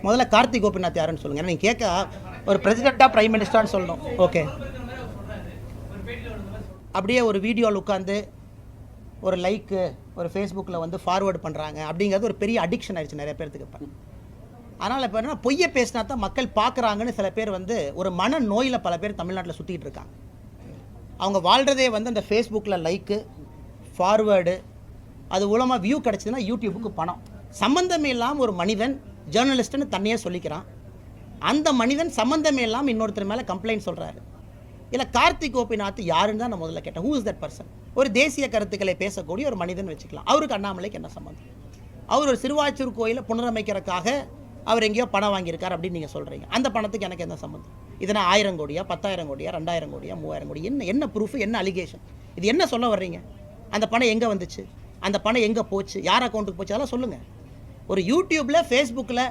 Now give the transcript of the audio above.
முதல்ல கார்த்திக் கோபிநாத் யாருன்னு சொல்லுங்கள். நீங்கள் கேட்க ஒரு பிரசிடெண்ட்டாக பிரைம் மினிஸ்டர்னு சொல்லணும். ஓகே, அப்படியே ஒரு வீடியோவில் உட்காந்து ஒரு லைக்கு ஒரு ஃபேஸ்புக்கில் வந்து ஃபார்வேர்டு பண்ணுறாங்க அப்படிங்கிறது ஒரு பெரிய அடிக்ஷன் ஆயிடுச்சு நிறைய பேர்த்துக்கு இப்போ. அதனால் இப்போ என்ன, பொய்யை பேசினா தான் மக்கள் பார்க்குறாங்கன்னு சில பேர் வந்து ஒரு மன நோயில் பல பேர் தமிழ்நாட்டில் சுற்றிட்டு இருக்காங்க. அவங்க வாழ்கிறதே வந்து அந்த ஃபேஸ்புக்கில் லைக்கு ஃபார்வேர்டு, அது மூலமாக வியூ கிடச்சிதுன்னா யூடியூபுக்கு பணம். சம்மந்தமே இல்லாமல் ஒரு மனிதன் ஜேர்னலிஸ்ட்டுன்னு தன்னையே சொல்லிக்கிறான். அந்த மனிதன் சம்மந்தமே இல்லாமல் இன்னொருத்தர் மேலே கம்ப்ளைண்ட் சொல்கிறாரு. இல்லை கார்த்திக் கோபிநாத் யாருன்னு தான் நான் முதல்ல கேட்டேன். Who is that person? ஒரு தேசிய கருத்துக்களை பேசக்கூடிய ஒரு மனிதன் வச்சுக்கலாம். அவருக்கு அண்ணாமலைக்கு என்ன சம்மந்தம்? அவர் ஒரு சிறுவாச்சூர் கோயிலை புனரமைக்கிறதுக்காக அவர் எங்கேயோ பணம் வாங்கியிருக்கார் அப்படின்னு நீங்கள் சொல்கிறீங்க. அந்த பணத்துக்கு எனக்கு என்ன சம்மந்தம்? இதனா 1000 கோடியா 10,000 கோடியா 2000 கோடியா 3000 கோடி? என்ன ப்ரூஃப், என்ன அலிகேஷன்? இது என்ன சொல்ல வர்றீங்க? அந்த பணம் எங்கே வந்துச்சு? அந்த பணம் எங்கே போச்சு? யார் அக்கௌண்ட்டுக்கு போச்சு? அதெல்லாம் சொல்லுங்கள். ஒரு யூடியூப்பில் ஃபேஸ்புக்கில்